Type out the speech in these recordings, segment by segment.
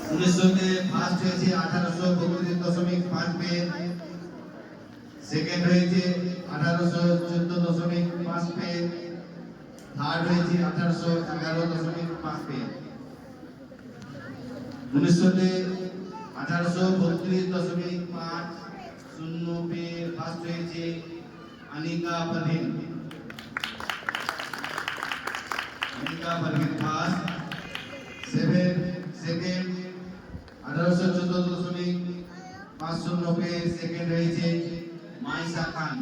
1900 first হয়েছে 1832.5 page, second হয়েছে 1814.5 page, third হয়েছে 1811.5 পেজ। 1900 1832.50 পেজ ফার্স্ট হয়েছে अनिका परवीन फार्स्ट। सेकेंड 1814.50 पे सेकेंड হয়েছে মাইসা খান।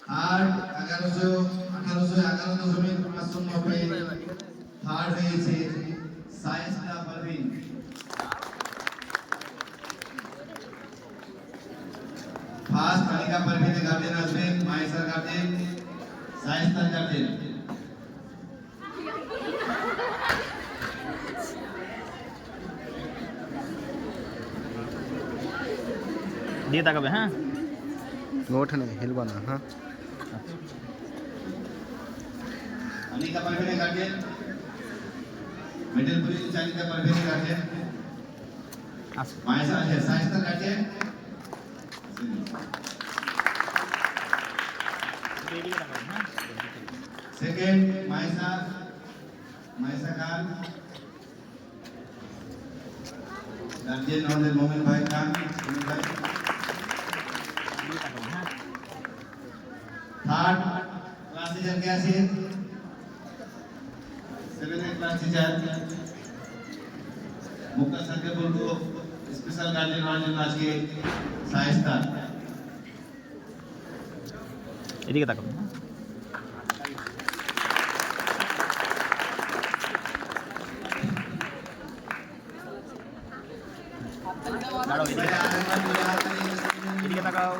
থার্ড 1811.50 पे থার্ড হয়েছে সায়েস্তা পারভিন। ফার্স্ট अनिका परवीन गार्जियन আসবেন, মাইসার গার্জিयन, সায়েস্তার গার্জিयन। দিয়ে তাকাবে। হ্যাঁ, ওঠে হিলবা না। হ্যাঁ, Anika Parveen guardian, middle police Anika Parveen guardian, माइसा है साइस्ता गार्जियन। सेकंड माइसा खान गार्जियन और मोमिन भाई खान। थर्ड क्लास टीचर क्या है? 7th क्लास टीचर मुक्ता सर के बोलबो स्पेशल गार्जियन वाले आज के साइस्ता। এদিকে তাকাবে। এদিকে তাকাও।